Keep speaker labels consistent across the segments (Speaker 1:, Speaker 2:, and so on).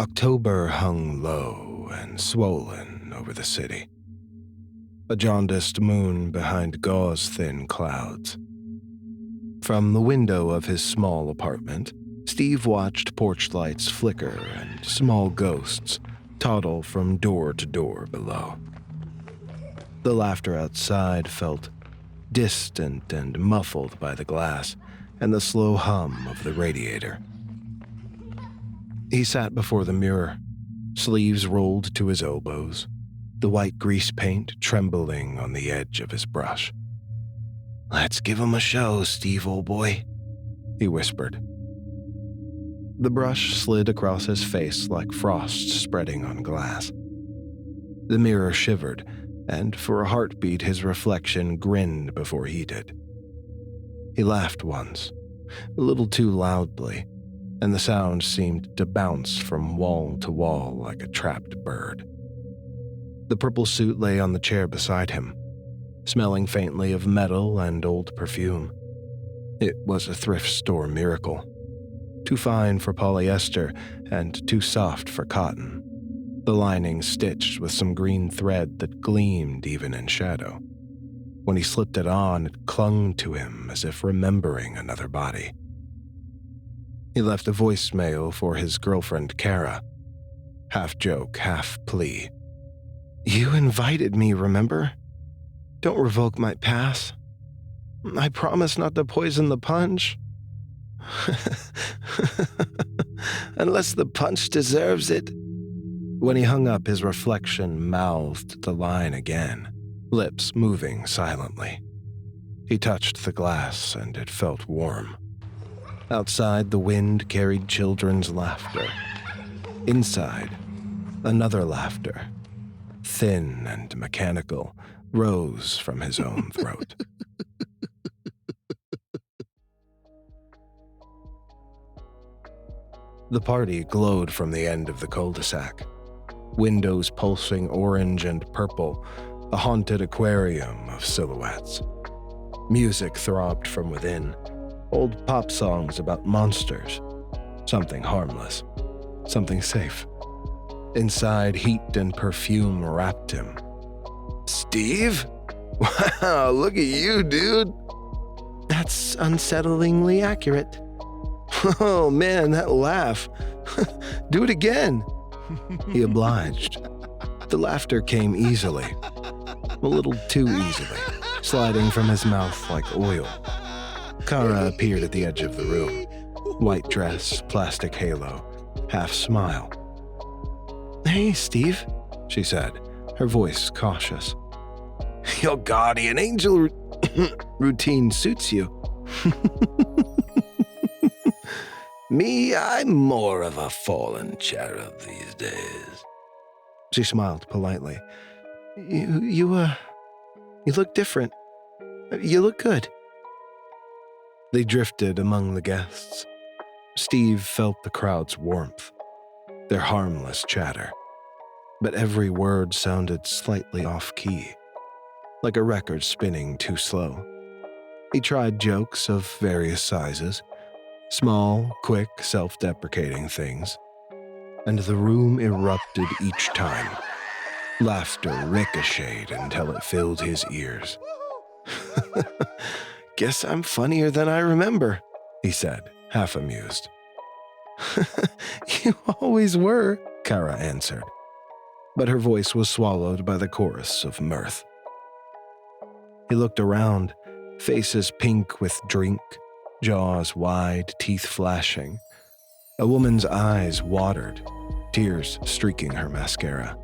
Speaker 1: October hung low and swollen over the city. A jaundiced moon behind gauze-thin clouds. From the window of his small apartment, Steve watched porch lights flicker and small ghosts toddle from door to door below. The laughter outside felt distant and muffled by the glass and the slow hum of the radiator. He sat before the mirror, sleeves rolled to his elbows, the white grease paint trembling on the edge of his brush. "Let's give 'em a show, Steve, old boy," he whispered. The brush slid across his face like frost spreading on glass. The mirror shivered, and for a heartbeat his reflection grinned before he did. He laughed once, a little too loudly, and the sound seemed to bounce from wall to wall like a trapped bird. The purple suit lay on the chair beside him, smelling faintly of metal and old perfume. It was a thrift store miracle. Too fine for polyester and too soft for cotton, the lining stitched with some green thread that gleamed even in shadow. When he slipped it on, it clung to him as if remembering another body. He left a voicemail for his girlfriend, Kara. Half joke, half plea. "You invited me, remember? Don't revoke my pass. I promise not to poison the punch. Unless the punch deserves it." When he hung up, his reflection mouthed the line again, lips moving silently. He touched the glass and it felt warm. Outside, the wind carried children's laughter. Inside, another laughter, thin and mechanical, rose from his own throat. The party glowed from the end of the cul-de-sac. Windows pulsing orange and purple, a haunted aquarium of silhouettes. Music throbbed from within, old pop songs about monsters. Something harmless, something safe. Inside, heat and perfume wrapped him. "Steve? Wow, look at you, dude." "That's unsettlingly accurate." "Oh man, that laugh. Do it again." He obliged. The laughter came easily, a little too easily, sliding from his mouth like oil. Kara appeared at the edge of the room. White dress, plastic halo, half smile. "Hey, Steve," she said, her voice cautious. "Your guardian angel routine suits you." "Me, I'm more of a fallen cherub these days." She smiled politely. You look different. You look good." They drifted among the guests. Steve felt the crowd's warmth, their harmless chatter. But every word sounded slightly off-key, like a record spinning too slow. He tried jokes of various sizes, small, quick, self-deprecating things, and the room erupted each time. Laughter ricocheted until it filled his ears. "Guess I'm funnier than I remember," he said, half amused. "You always were," Kara answered, but her voice was swallowed by the chorus of mirth. He looked around, faces pink with drink, jaws wide, teeth flashing. A woman's eyes watered, tears streaking her mascara,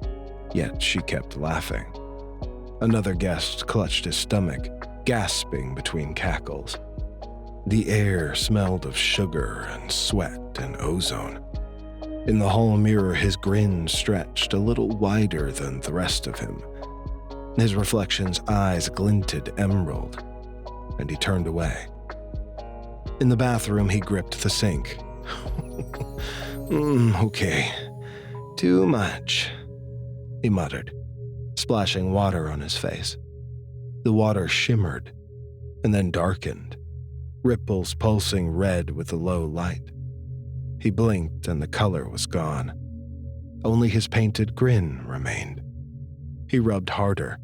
Speaker 1: yet she kept laughing. Another guest clutched his stomach, gasping between cackles. The air smelled of sugar and sweat and ozone. In the hall mirror, his grin stretched a little wider than the rest of him. His reflection's eyes glinted emerald, and he turned away. In the bathroom, he gripped the sink. Okay. Too much," he muttered, splashing water on his face. The water shimmered, and then darkened, ripples pulsing red with the low light. He blinked and the color was gone, Only his painted grin remained. He rubbed harder,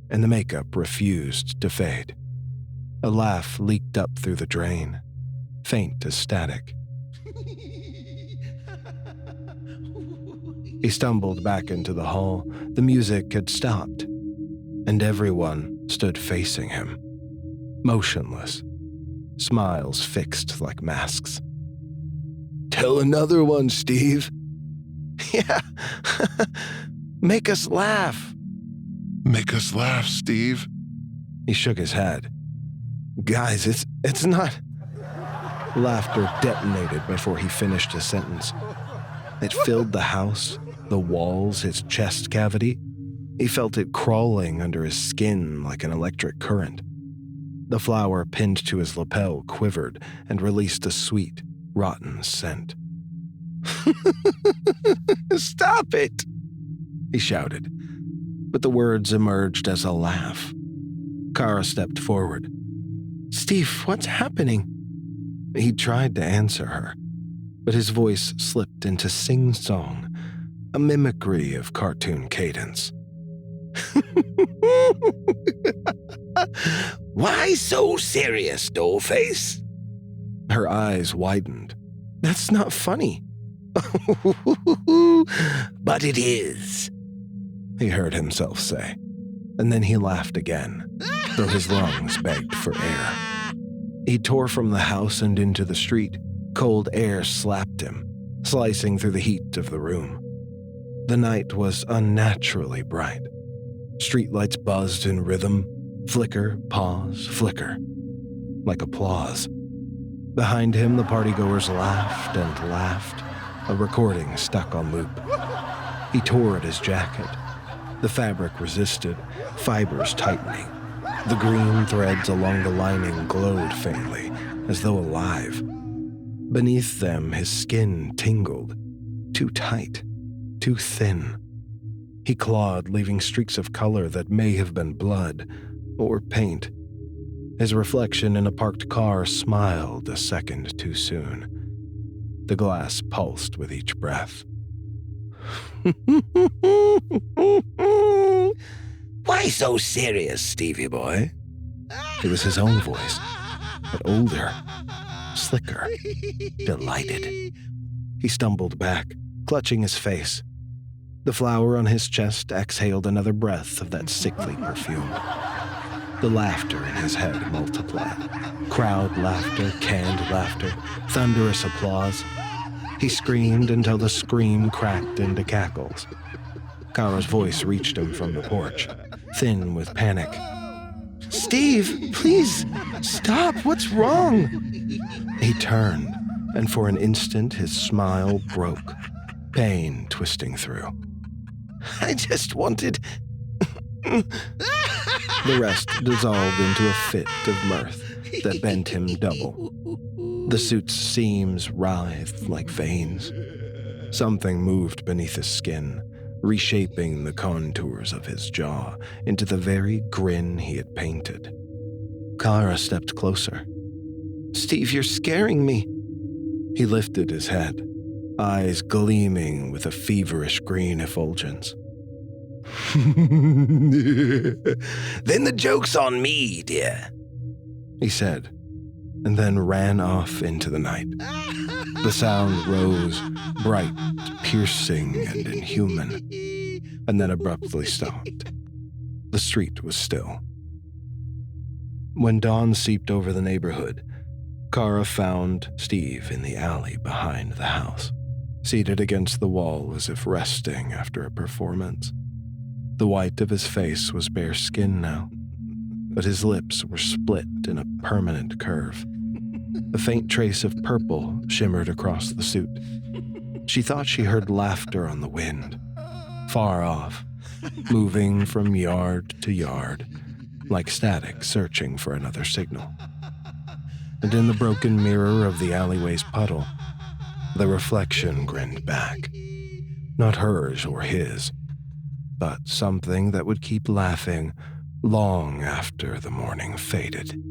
Speaker 1: and the makeup refused to fade. A laugh leaked up through the drain, faint as static. He stumbled back into the hall. The music had stopped, and everyone stood facing him, motionless, smiles fixed like masks. "Tell another one, Steve." "Yeah, make us laugh."
Speaker 2: "Make us laugh, Steve."
Speaker 1: He shook his head. "Guys, it's not..." Laughter detonated before he finished his sentence. It filled the house, the walls, his chest cavity. He felt it crawling under his skin like an electric current. The flower pinned to his lapel quivered and released a sweet, rotten scent. "Stop it!" he shouted, but the words emerged as a laugh. Kara stepped forward. "Steve, what's happening?" He tried to answer her, but his voice slipped into sing-song, a mimicry of cartoon cadence. "Why so serious, dollface?" Her eyes widened. "That's not funny." "But it is," he heard himself say, and then he laughed again, though his lungs begged for air. He tore from the house and into the street. Cold air slapped him, slicing through the heat of the room. The night was unnaturally bright. Streetlights buzzed in rhythm, flicker, pause, flicker, like applause. Behind him, the partygoers laughed and laughed, a recording stuck on loop. He tore at his jacket. The fabric resisted, fibers tightening. The green threads along the lining glowed faintly, as though alive. Beneath them, his skin tingled, too tight, too thin. He clawed, leaving streaks of color that may have been blood or paint. His reflection in a parked car smiled a second too soon. The glass pulsed with each breath. "Why so serious, Stevie boy?" It was his own voice, but older, slicker, delighted. He stumbled back, clutching his face. The flower on his chest exhaled another breath of that sickly perfume. The laughter in his head multiplied. Crowd laughter, canned laughter, thunderous applause. He screamed until the scream cracked into cackles. Kara's voice reached him from the porch, thin with panic. "Steve, please, stop, what's wrong?" He turned, and for an instant his smile broke, pain twisting through. "I just wanted..." The rest dissolved into a fit of mirth that bent him double. The suit's seams writhed like veins. Something moved beneath his skin, reshaping the contours of his jaw into the very grin he had painted. Kara stepped closer. "Steve, you're scaring me." He lifted his head, eyes gleaming with a feverish green effulgence. "Then the joke's on me, dear," he said, and then ran off into the night. The sound rose, bright, piercing, and inhuman, and then abruptly stopped. The street was still. When dawn seeped over the neighborhood, Kara found Steve in the alley behind the house, seated against the wall as if resting after a performance. The white of his face was bare skin now, but his lips were split in a permanent curve. A faint trace of purple shimmered across the suit. She thought she heard laughter on the wind, far off, moving from yard to yard, like static searching for another signal. And in the broken mirror of the alleyway's puddle, the reflection grinned back. Not hers or his, but something that would keep laughing long after the morning faded.